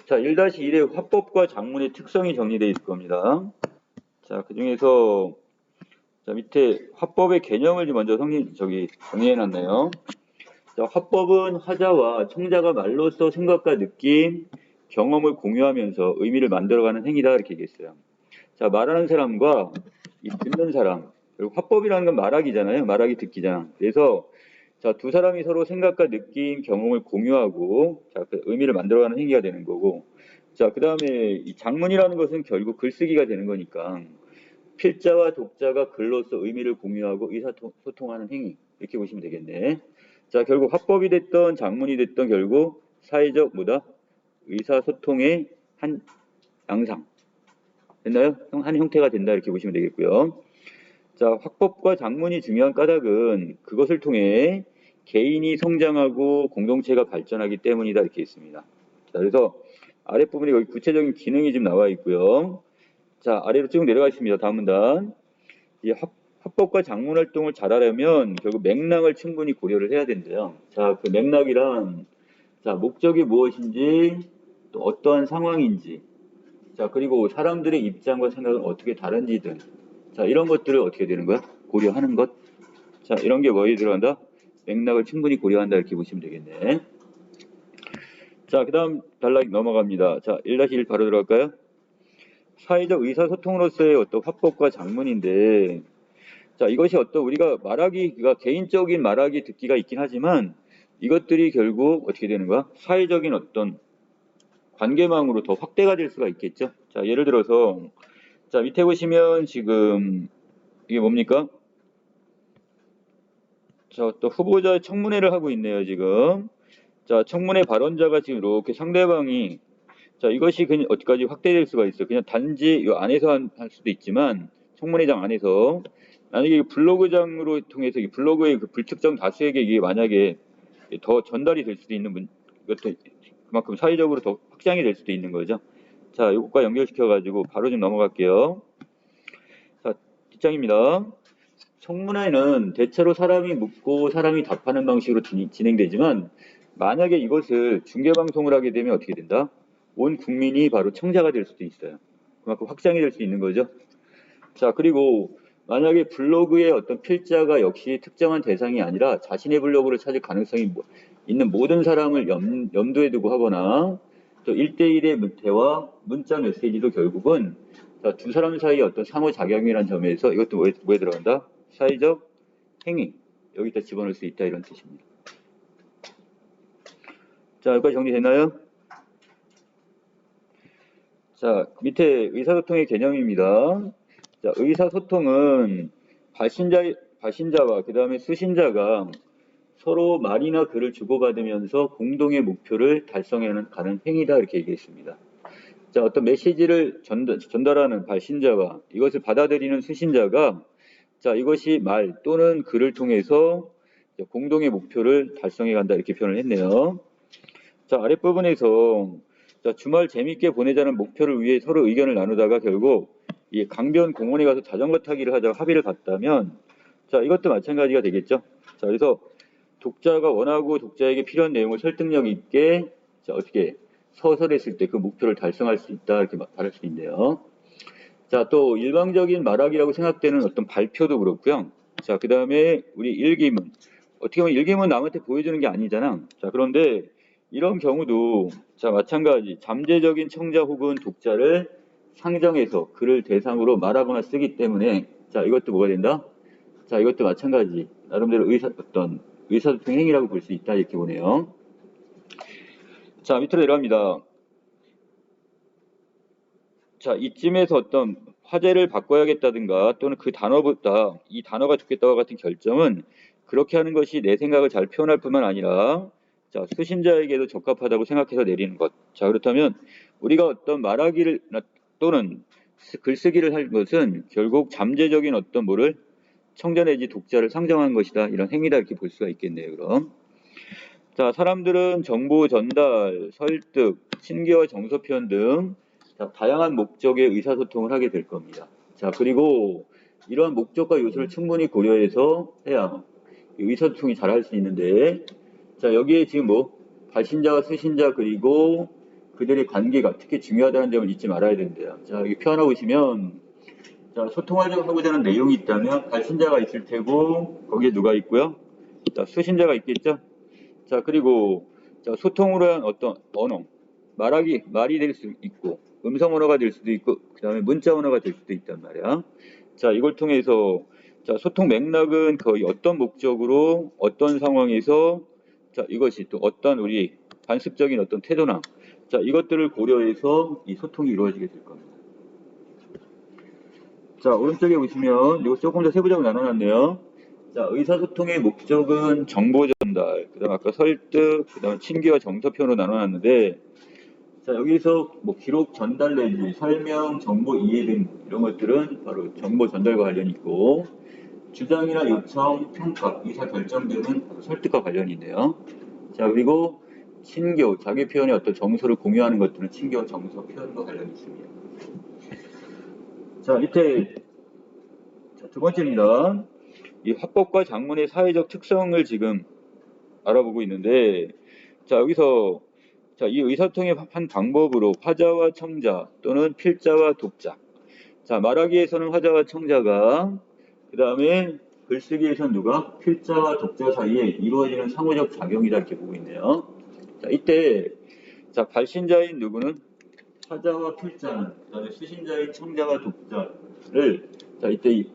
자, 1-1의 화법과 작문의 특성이 정리되어 있을 겁니다. 자, 그 중에서 자, 밑에 화법의 개념을 먼저 정리해놨네요. 자, 화법은 화자와 청자가 말로써 생각과 느낌, 경험을 공유하면서 의미를 만들어가는 행위다 이렇게 얘기했어요. 자, 말하는 사람과 이 듣는 사람, 그리고 화법이라는 건 말하기잖아요. 말하기 듣기잖아. 그래서 자, 두 사람이 서로 생각과 느낌, 경험을 공유하고 자, 그 의미를 만들어가는 행위가 되는 거고, 자, 그 다음에 이 작문이라는 것은 결국 글쓰기가 되는 거니까 필자와 독자가 글로써 의미를 공유하고 의사소통하는 행위 이렇게 보시면 되겠네. 자, 결국 화법이 됐던 작문이 됐던 결국 사회적 의사소통의 한 양상 됐나요? 한 형태가 된다 이렇게 보시면 되겠고요. 자, 화법과 작문이 중요한 까닭은 그것을 통해 개인이 성장하고 공동체가 발전하기 때문이다 이렇게 있습니다. 자, 그래서 아랫부분에 여기 구체적인 기능이 지금 나와 있고요. 자, 아래로 쭉 내려가겠습니다. 다음 문단. 이 화법과 작문 활동을 잘하려면 결국 맥락을 충분히 고려를 해야 된대요. 자, 그 맥락이란 자, 목적이 무엇인지 또 어떠한 상황인지 자, 그리고 사람들의 입장과 생각은 어떻게 다른지 등 자, 이런 것들을 어떻게 되는 거야? 고려하는 것. 자, 이런 게 뭐에 들어간다? 맥락을 충분히 고려한다 이렇게 보시면 되겠네. 자, 그 다음 단락 넘어갑니다. 자, 1-1 바로 들어갈까요? 사회적 의사소통으로서의 어떤 화법과 작문인데 자, 이것이 어떤 우리가 말하기가 개인적인 말하기 듣기가 있긴 하지만 이것들이 결국 어떻게 되는 거야? 사회적인 어떤 관계망으로 더 확대가 될 수가 있겠죠. 자, 예를 들어서 자, 밑에 보시면 지금 이게 뭡니까? 자, 또 후보자의 청문회를 하고 있네요, 지금. 자, 청문회 발언자가 지금 이렇게 상대방이 자, 이것이 그냥 어디까지 확대될 수가 있어. 그냥 단지 이 안에서 할 수도 있지만 청문회장 안에서 만약에 블로그장으로 통해서 이 블로그의 그 불특정 다수에게 이게 만약에 더 전달이 될 수도 있는 이것도 그만큼 사회적으로 더 확장이 될 수도 있는 거죠. 자, 이것과 연결시켜가지고 바로 좀 넘어갈게요. 자, 뒷장입니다. 청문회는 대체로 사람이 묻고 사람이 답하는 방식으로 진행되지만 만약에 이것을 중계방송을 하게 되면 어떻게 된다? 온 국민이 바로 청자가 될 수도 있어요. 그만큼 확장이 될 수 있는 거죠. 자, 그리고 만약에 블로그의 어떤 필자가 역시 특정한 대상이 아니라 자신의 블로그를 찾을 가능성이 있는 모든 사람을 염두에 두고 하거나 또 1대1의 대화, 문자 메시지도 결국은 자, 두 사람 사이의 어떤 상호작용이라는 점에서 이것도 뭐에 들어간다? 사회적 행위. 여기다 집어넣을 수 있다 이런 뜻입니다. 자, 여기까지 정리됐나요? 자, 밑에 의사소통의 개념입니다. 자, 의사소통은 발신자와 그 다음에 수신자가 서로 말이나 글을 주고받으면서 공동의 목표를 달성하는 가는 행위다 이렇게 얘기했습니다. 자, 어떤 메시지를 전달하는 발신자와 이것을 받아들이는 수신자가 자, 이것이 말 또는 글을 통해서 공동의 목표를 달성해 간다 이렇게 표현을 했네요. 자, 아랫부분에서 자, 주말 재밌게 보내자는 목표를 위해 서로 의견을 나누다가 결국 이 강변 공원에 가서 자전거 타기를 하자고 합의를 봤다면 자, 이것도 마찬가지가 되겠죠. 자, 그래서 독자가 원하고 독자에게 필요한 내용을 설득력 있게 자, 어떻게 서술했을 때 그 목표를 달성할 수 있다 이렇게 말할 수 있네요. 자, 또 일방적인 말하기라고 생각되는 어떤 발표도 그렇고요. 자, 그 다음에 우리 일기문. 어떻게 보면 일기문 남한테 보여주는 게 아니잖아. 자, 그런데 이런 경우도 자, 마찬가지 잠재적인 청자 혹은 독자를 상정해서 그를 대상으로 말하거나 쓰기 때문에 자, 이것도 뭐가 된다? 자, 이것도 마찬가지. 나름대로 의사소통 행위라고 볼 수 있다 이렇게 보네요. 자, 밑으로 내려갑니다. 자, 이쯤에서 어떤 화제를 바꿔야겠다든가 또는 그 단어보다 이 단어가 좋겠다와 같은 결정은 그렇게 하는 것이 내 생각을 잘 표현할 뿐만 아니라 자, 수신자에게도 적합하다고 생각해서 내리는 것. 자, 그렇다면 우리가 어떤 말하기를 또는 글쓰기를 할 것은 결국 잠재적인 어떤 뭐를 청자 내지 독자를 상정한 것이다. 이런 행위다 이렇게 볼 수가 있겠네요. 그럼. 자, 사람들은 정보 전달, 설득, 신기와 정서 표현 등 자, 다양한 목적의 의사소통을 하게 될 겁니다. 자, 그리고 이러한 목적과 요소를 충분히 고려해서 해야 의사소통이 잘 할 수 있는데 자, 여기에 지금 뭐 발신자와 수신자 그리고 그들의 관계가 특히 중요하다는 점을 잊지 말아야 된대요. 자, 여기 표 하나 보시면, 자, 소통하고자 하는 내용이 있다면 발신자가 있을 테고, 거기에 누가 있고요? 자, 수신자가 있겠죠? 자, 그리고, 자, 소통으로 한 어떤 언어, 말이 될 수 있고, 음성 언어가 될 수도 있고, 그 다음에 문자 언어가 될 수도 있단 말이야. 자, 이걸 통해서, 자, 소통 맥락은 거의 어떤 목적으로, 어떤 상황에서, 자, 이것이 또 어떤 우리 관습적인 어떤 태도나, 자, 이것들을 고려해서 이 소통이 이루어지게 될 겁니다. 자, 오른쪽에 보시면, 이거 조금 더 세부적으로 나눠놨네요. 자, 의사소통의 목적은 정보 전달, 그 다음 아까 설득, 그 다음 친기와 정서 표현으로 나눠놨는데, 자, 여기서 뭐 기록 전달 내지, 설명, 정보 이해 등 이런 것들은 바로 정보 전달과 관련이 있고, 주장이나 요청, 평가, 의사 결정 등은 바로 설득과 관련이 있네요. 자, 그리고 친교, 자기 표현의 어떤 정서를 공유하는 것들은 친교, 정서 표현과 관련이 있습니다. 자, 밑에 자, 두 번째입니다. 이 화법과 작문의 사회적 특성을 지금 알아보고 있는데, 자, 여기서 자, 이 의사소통의 한 방법으로 화자와 청자 또는 필자와 독자. 자, 말하기에서는 화자와 청자가, 그 다음에 글쓰기에서는 누가? 필자와 독자 사이에 이루어지는 상호적 작용이다 이렇게 보고 있네요. 자, 이때 자, 발신자인 누구는 화자와 필자는, 그 다음에 수신자인 청자와 독자를, 자, 이때 이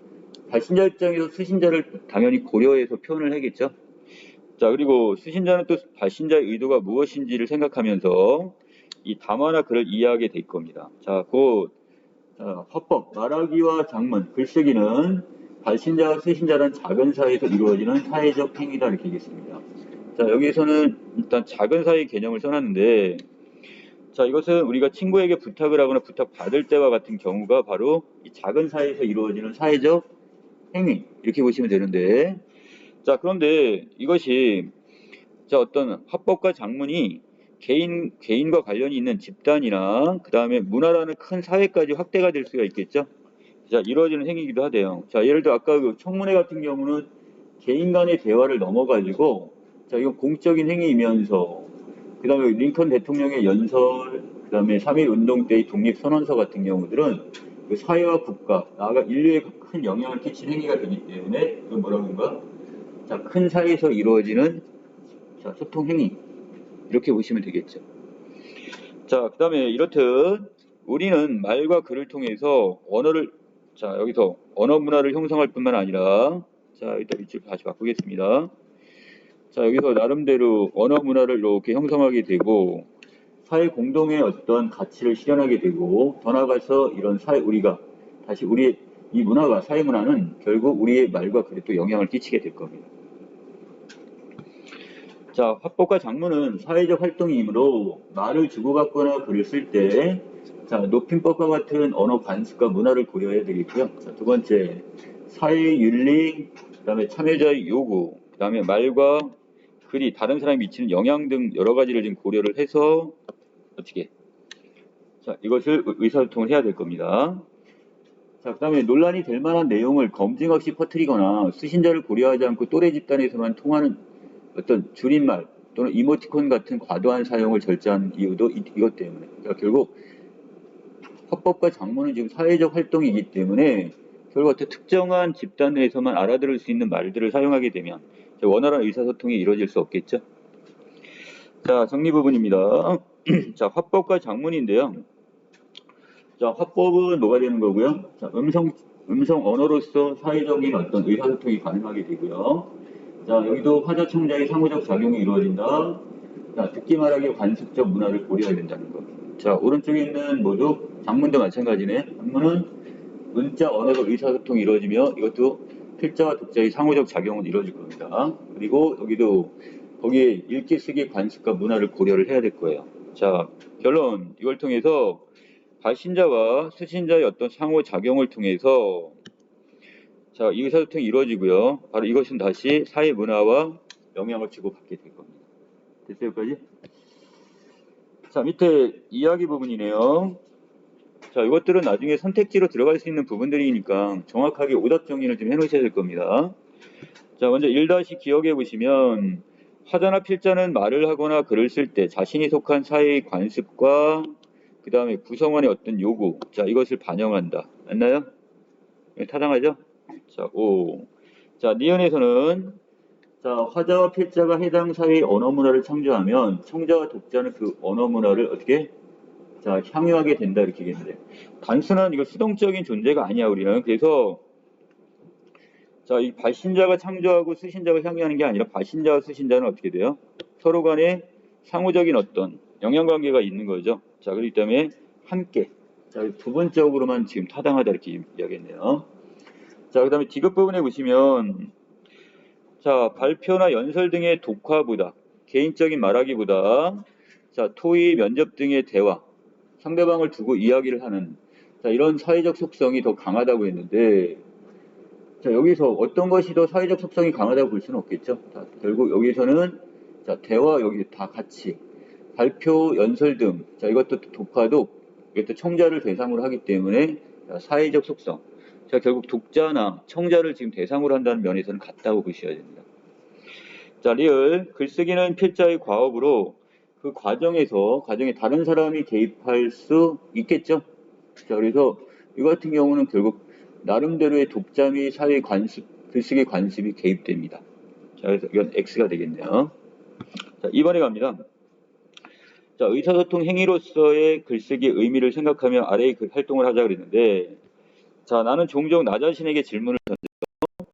발신자 입장에서 수신자를 당연히 고려해서 표현을 하겠죠. 자, 그리고 수신자는 또 발신자의 의도가 무엇인지를 생각하면서 이 담화나 글을 이해하게 될 겁니다. 자, 곧 화법, 말하기와 작문, 글쓰기는 발신자와 수신자란 작은 사이에서 이루어지는 사회적 행위다 이렇게 얘기했습니다. 자, 여기에서는 일단 작은 사이 개념을 써놨는데, 자, 이것은 우리가 친구에게 부탁을 하거나 부탁받을 때와 같은 경우가 바로 이 작은 사이에서 이루어지는 사회적 행위 이렇게 보시면 되는데, 자, 그런데 이것이 자, 어떤 화법과 작문이 개인과 관련이 있는 집단이나 그 다음에 문화라는 큰 사회까지 확대가 될 수가 있겠죠. 자, 이루어지는 행위이기도 하대요. 자, 예를 들어 아까 그 청문회 같은 경우는 개인 간의 대화를 넘어가지고, 자, 이건 공적인 행위이면서, 그 다음에 링컨 대통령의 연설, 그 다음에 3.1 운동 때의 독립선언서 같은 경우들은 그 사회와 국가, 나아가 인류에 큰 영향을 끼친 행위가 되기 때문에, 그 뭐라고 한가? 자, 큰 사회에서 이루어지는 자, 소통 행위. 이렇게 보시면 되겠죠. 자, 그 다음에 이렇듯 우리는 말과 글을 통해서 언어를, 자, 여기서 언어 문화를 형성할 뿐만 아니라, 자, 일단 위치를 다시 바꾸겠습니다. 자, 여기서 나름대로 언어 문화를 이렇게 형성하게 되고, 사회 공동의 어떤 가치를 실현하게 되고, 더 나아가서 이런 우리가, 다시 우리의 이 문화가, 사회 문화는 결국 우리의 말과 글에 또 영향을 끼치게 될 겁니다. 자, 화법과 작문은 사회적 활동이므로 말을 주고받거나 글을 쓸 때, 자, 높임법과 같은 언어 관습과 문화를 고려해야 되겠고요. 자, 두 번째, 사회 윤리, 그 다음에 참여자의 요구, 그 다음에 말과 글이 다른 사람이 미치는 영향 등 여러 가지를 지금 고려를 해서 어떻게, 자, 이것을 의사소통을 해야 될 겁니다. 자, 그 다음에 논란이 될 만한 내용을 검증 없이 퍼뜨리거나 수신자를 고려하지 않고 또래 집단에서만 통하는 어떤 줄임말 또는 이모티콘 같은 과도한 사용을 절제하는 이유도 이것 때문에. 그러니까 결국 화법과 작문은 지금 사회적 활동이기 때문에 결국 어떤 특정한 집단 내에서만 알아들을 수 있는 말들을 사용하게 되면 원활한 의사소통이 이루어질 수 없겠죠. 자, 정리 부분입니다. 자, 화법과 작문인데요. 자, 화법은 뭐가 되는 거고요? 자, 음성 언어로서 사회적인 어떤 의사소통이 가능하게 되고요. 자, 여기도 화자 청자의 상호적 작용이 이루어진다. 자, 듣기 말하기 관습적 문화를 고려해야 된다는 것. 자, 오른쪽에 있는 모두 작문도 마찬가지네. 작문은 문자 언어로 의사소통이 이루어지며 이것도 필자와 독자의 상호적 작용은 이루어질 겁니다. 그리고 여기도 거기에 읽기 쓰기 관습과 문화를 고려를 해야 될 거예요. 자, 결론 이걸 통해서 발신자와 수신자의 어떤 상호작용을 통해서 자, 이 의사소통이 이루어지고요. 바로 이것은 다시 사회 문화와 영향을 주고받게 될 겁니다. 됐어요, 여기까지? 자, 밑에 이야기 부분이네요. 자, 이것들은 나중에 선택지로 들어갈 수 있는 부분들이니까 정확하게 오답 정리를 좀 해놓으셔야 될 겁니다. 자, 먼저 1- 기억해 보시면 화자나 필자는 말을 하거나 글을 쓸 때 자신이 속한 사회의 관습과 그 다음에 구성원의 어떤 요구, 자, 이것을 반영한다. 맞나요? 타당하죠? 자, 오. 자, 니은에서는 자, 화자와 필자가 해당 사회의 언어 문화를 창조하면 청자와 독자는 그 언어 문화를 어떻게 자, 향유하게 된다 이렇게 얘기했는데 단순한 이거 수동적인 존재가 아니야 우리는. 그래서 자, 이 발신자가 창조하고 수신자가 향유하는 게 아니라 발신자와 수신자는 어떻게 돼요? 서로 간에 상호적인 어떤 영향관계가 있는 거죠. 자, 그렇기 때문에 함께. 자, 부분적으로만 지금 타당하다 이렇게 이야기했네요. 자, 그 다음에 디귿 부분에 보시면 자, 발표나 연설 등의 독화보다 개인적인 말하기보다 자, 토의, 면접 등의 대화, 상대방을 두고 이야기를 하는 자, 이런 사회적 속성이 더 강하다고 했는데 자, 여기서 어떤 것이 더 사회적 속성이 강하다고 볼 수는 없겠죠. 자, 결국 여기서는 자, 대화 여기 다 같이 발표, 연설 등 자, 이것도 독화도 이것도 청자를 대상으로 하기 때문에 자, 사회적 속성 자, 결국 독자나 청자를 지금 대상으로 한다는 면에서는 같다고 보셔야 됩니다. 자, 리을 글쓰기는 필자의 과업으로 그 과정에 다른 사람이 개입할 수 있겠죠. 자, 그래서 이 같은 경우는 결국 나름대로의 독자 및 사회 관습, 글쓰기 관습이 개입됩니다. 자, 그래서 이건 X가 되겠네요. 자, 2번에 갑니다. 자, 의사소통 행위로서의 글쓰기 의미를 생각하며 아래의 그 활동을 하자 그랬는데, 자, 나는 종종 나 자신에게 질문을 던져.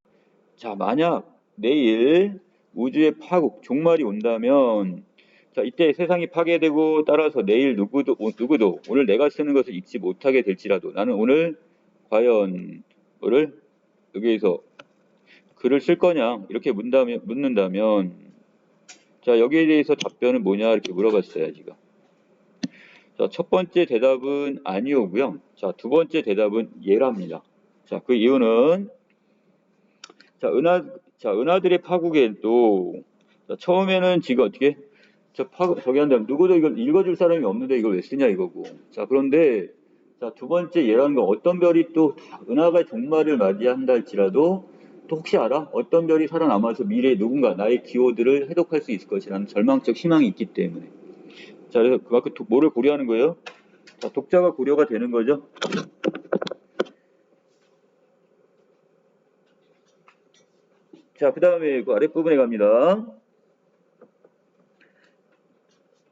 자, 만약 내일 우주의 파국, 종말이 온다면, 자, 이때 세상이 파괴되고 따라서 내일 누구도 오늘 내가 쓰는 것을 읽지 못하게 될지라도 나는 오늘 과연 뭐를 여기에서 글을 쓸 거냐 이렇게 묻는다면 자, 여기에 대해서 답변은 뭐냐 이렇게 물어봤어요 지금. 자, 첫 번째 대답은 아니오고요. 자, 두 번째 대답은 예랍니다. 자, 그 이유는 은하들의 파국에도 자, 처음에는 지금 어떻게 저기 한다면 누구도 이걸 읽어줄 사람이 없는데 이걸 왜 쓰냐 이거고. 자, 그런데 자, 두 번째 예라는 건 어떤 별이 또 은하가 종말을 맞이한다 할지라도 또 혹시 알아? 어떤 별이 살아남아서 미래에 누군가 나의 기호들을 해독할 수 있을 것이라는 절망적 희망이 있기 때문에. 자, 그래서 그만큼 뭐를 고려하는 거예요? 자, 독자가 고려가 되는 거죠. 자, 그 다음에 그 아랫부분에 갑니다.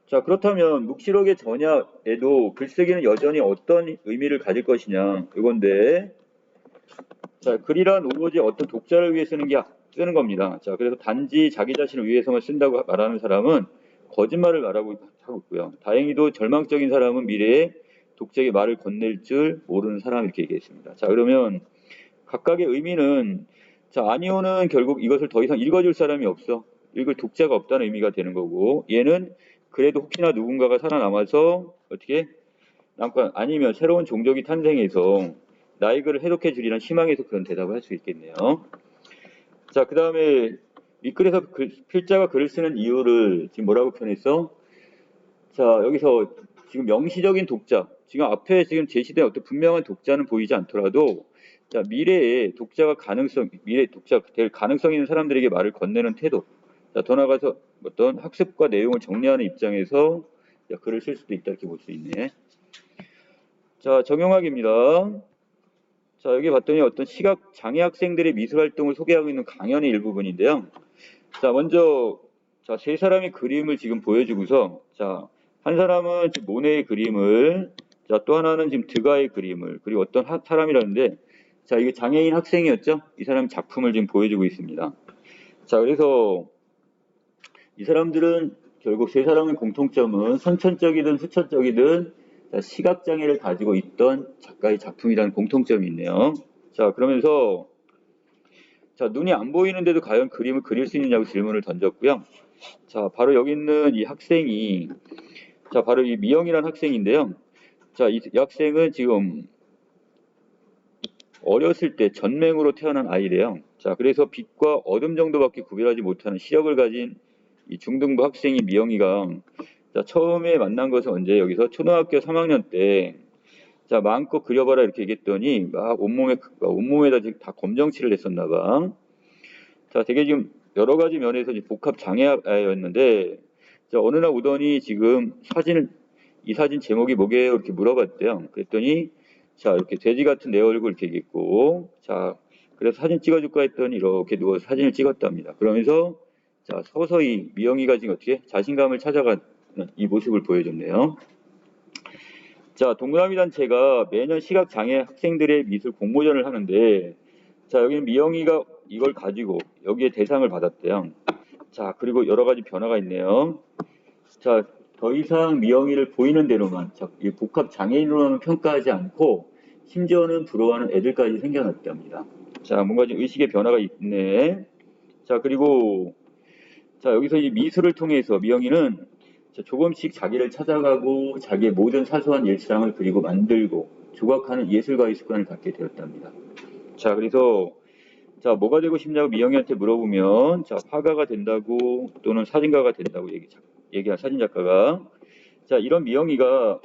자, 그렇다면 묵시록의 전야에도 글쓰기는 여전히 어떤 의미를 가질 것이냐 이건데 자, 글이란 오로지 어떤 독자를 위해 쓰는 겁니다. 자, 그래서 단지 자기 자신을 위해서만 쓴다고 말하는 사람은 거짓말을 말하고 하고 있고요. 다행히도 절망적인 사람은 미래에 독자에게 말을 건넬 줄 모르는 사람 이렇게 얘기했습니다. 자, 그러면 각각의 의미는 자, 아니오는 결국 이것을 더 이상 읽어줄 사람이 없어. 읽을 독자가 없다는 의미가 되는 거고 얘는 그래도 혹시나 누군가가 살아남아서 어떻게 남과 아니면 새로운 종족이 탄생해서 나의 글을 해독해 주리란 희망에서 그런 대답을 할 수 있겠네요. 자, 그 다음에 윗글에서 필자가 글을 쓰는 이유를 지금 뭐라고 표현했어? 자, 여기서 지금 명시적인 독자, 지금 앞에 지금 제시된 어떤 분명한 독자는 보이지 않더라도 자, 미래에 미래 독자 될 가능성 있는 사람들에게 말을 건네는 태도. 자, 더 나아가서 어떤 학습과 내용을 정리하는 입장에서 자, 글을 쓸 수도 있다 이렇게 볼 수 있네. 자, 정용학입니다. 자, 여기 봤더니 어떤 시각 장애 학생들의 미술 활동을 소개하고 있는 강연의 일부분인데요. 자, 먼저 자, 세 사람의 그림을 지금 보여주고서 자, 한 사람은 지금 모네의 그림을 자, 또 하나는 지금 드가의 그림을 그리고 어떤 사람이라는데 자, 이게 장애인 학생이었죠? 이 사람 작품을 지금 보여주고 있습니다. 자, 그래서 이 사람들은 결국 세 사람의 공통점은 선천적이든 후천적이든 시각장애를 가지고 있던 작가의 작품이라는 공통점이 있네요. 자, 그러면서 자, 눈이 안 보이는데도 과연 그림을 그릴 수 있느냐고 질문을 던졌고요. 자, 바로 여기 있는 이 학생이 자, 바로 이 미영이라는 학생인데요. 자, 이 학생은 지금 어렸을 때 전맹으로 태어난 아이래요. 자, 그래서 빛과 어둠 정도밖에 구별하지 못하는 시력을 가진 이 중등부 학생인 미영이가 자, 처음에 만난 것은 언제 여기서 초등학교 3학년 때 자, 마음껏 그려봐라 이렇게 얘기했더니 막 온몸에다 지금 다 검정칠을 했었나 봐. 자, 되게 지금 여러 가지 면에서 이제 복합 장애였는데, 자, 어느 날 오더니 지금 이 사진 제목이 뭐게요? 이렇게 물어봤대요. 그랬더니, 자, 이렇게 돼지 같은 내 얼굴 이렇게 있고, 자, 그래서 사진 찍어줄까 했더니 이렇게 누워서 사진을 찍었답니다. 그러면서, 자, 서서히 미영이가 지금 어떻게 자신감을 찾아가는 이 모습을 보여줬네요. 자, 동그라미 단체가 매년 시각장애 학생들의 미술 공모전을 하는데, 자, 여기는 미영이가 이걸 가지고 여기에 대상을 받았대요. 자, 그리고 여러 가지 변화가 있네요. 자, 더 이상 미영이를 보이는 대로만 이 복합 장애인으로는 평가하지 않고 심지어는 부러워하는 애들까지 생겨났답니다. 자, 뭔가 좀 의식의 변화가 있네. 자, 그리고 자, 여기서 이 미술을 통해서 미영이는 조금씩 자기를 찾아가고 자기의 모든 사소한 일상을 그리고 만들고 조각하는 예술가의 습관을 갖게 되었답니다. 자, 그래서 자, 뭐가 되고 싶냐고 미영이한테 물어보면 자, 화가가 된다고 또는 사진가가 된다고 얘기한 사진작가가 자, 이런 미영이가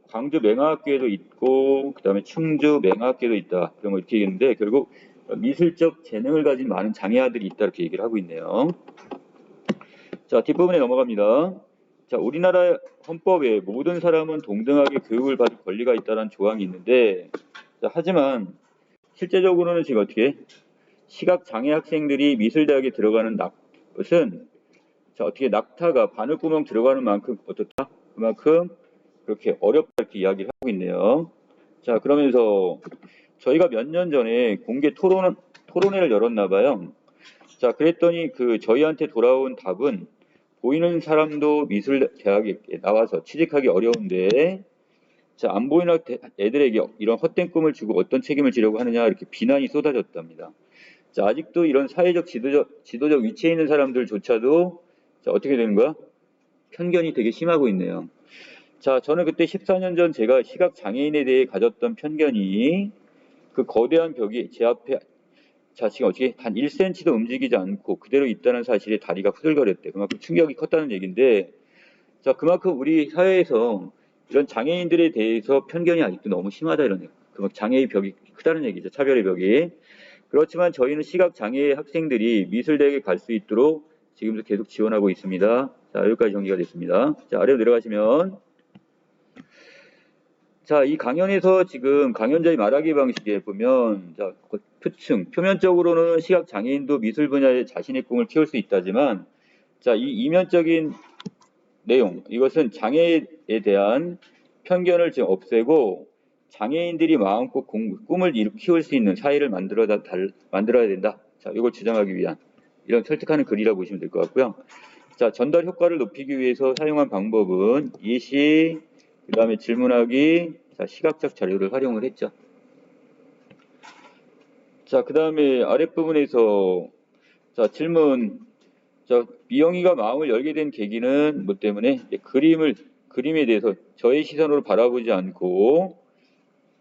광주 맹아학교에도 있고 그다음에 충주 맹아학교에도 있다. 그런 거 이렇게 얘기했는데 결국 미술적 재능을 가진 많은 장애아들이 있다 이렇게 얘기를 하고 있네요. 자, 뒷부분에 넘어갑니다. 자, 우리나라 헌법에 모든 사람은 동등하게 교육을 받을 권리가 있다는 조항이 있는데 자, 하지만 실제적으로는 지금 어떻게 시각장애 학생들이 미술대학에 들어가는 것은 자, 어떻게 낙타가 바늘구멍 들어가는 만큼 어떻다? 그만큼 그렇게 어렵다 이렇게 이야기를 하고 있네요. 자, 그러면서 저희가 몇 년 전에 공개 토론회를 열었나 봐요. 자, 그랬더니 저희한테 돌아온 답은 보이는 사람도 미술대학에 나와서 취직하기 어려운데 자, 안 보이는 애들에게 이런 헛된 꿈을 주고 어떤 책임을 지려고 하느냐 이렇게 비난이 쏟아졌답니다. 자, 아직도 이런 사회적 지도적 위치에 있는 사람들조차도 자, 어떻게 되는 거야? 편견이 되게 심하고 있네요. 자, 저는 그때 14년 전 제가 시각장애인에 대해 가졌던 편견이 그 거대한 벽이 제 앞에 자, 지금 어떻게 단 1cm도 움직이지 않고 그대로 있다는 사실에 다리가 후들거렸대. 그만큼 충격이 컸다는 얘기인데, 자, 그만큼 우리 사회에서 이런 장애인들에 대해서 편견이 아직도 너무 심하다 이런 얘기. 그만큼 장애의 벽이 크다는 얘기죠. 차별의 벽이. 그렇지만 저희는 시각장애 학생들이 미술대학에 갈 수 있도록 지금도 계속 지원하고 있습니다. 자, 여기까지 정리가 됐습니다. 자, 아래로 내려가시면 자, 이 강연에서 지금 강연자의 말하기 방식에 보면 자, 표층, 표면적으로는 시각장애인도 미술 분야에 자신의 꿈을 키울 수 있다지만 자, 이 이면적인 내용, 이것은 장애에 대한 편견을 지금 없애고 장애인들이 마음껏 꿈을 키울 수 있는 사회를 만들어야 된다. 자, 이걸 주장하기 위한 이런 설득하는 글이라고 보시면 될 것 같고요. 자, 전달 효과를 높이기 위해서 사용한 방법은 예시, 그 다음에 질문하기, 자, 시각적 자료를 활용을 했죠. 자, 그 다음에 아랫부분에서 자, 질문. 자, 미영이가 마음을 열게 된 계기는 뭐 때문에 그림에 대해서 저의 시선으로 바라보지 않고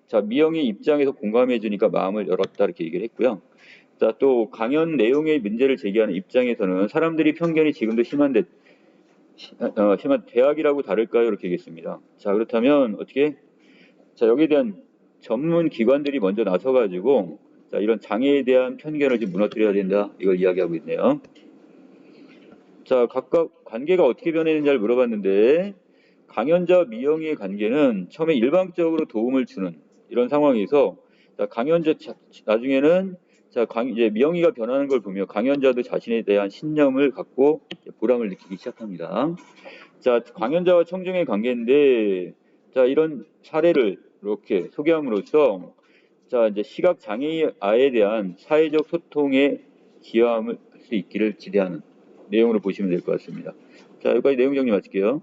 자, 미영이 입장에서 공감해 주니까 마음을 열었다 이렇게 얘기를 했고요. 자, 또 강연 내용의 문제를 제기하는 입장에서는 사람들이 편견이 지금도 심한 대학이라고 다를까요? 이렇게 얘기했습니다. 자, 그렇다면 어떻게? 자, 여기에 대한 전문 기관들이 먼저 나서가지고 자, 이런 장애에 대한 편견을 좀 무너뜨려야 된다. 이걸 이야기하고 있네요. 자, 각각 관계가 어떻게 변했는지를 물어봤는데 강연자와 미영이의 관계는 처음에 일방적으로 도움을 주는 이런 상황에서 자, 나중에는 자, 이제 미영이가 변하는 걸 보며 강연자도 자신에 대한 신념을 갖고 보람을 느끼기 시작합니다. 자, 강연자와 청중의 관계인데 자, 이런 사례를 이렇게 소개함으로써 자, 이제 시각 장애아에 대한 사회적 소통에 기여할 수 있기를 기대하는 내용으로 보시면 될 것 같습니다. 자, 여기까지 내용 정리 마칠게요.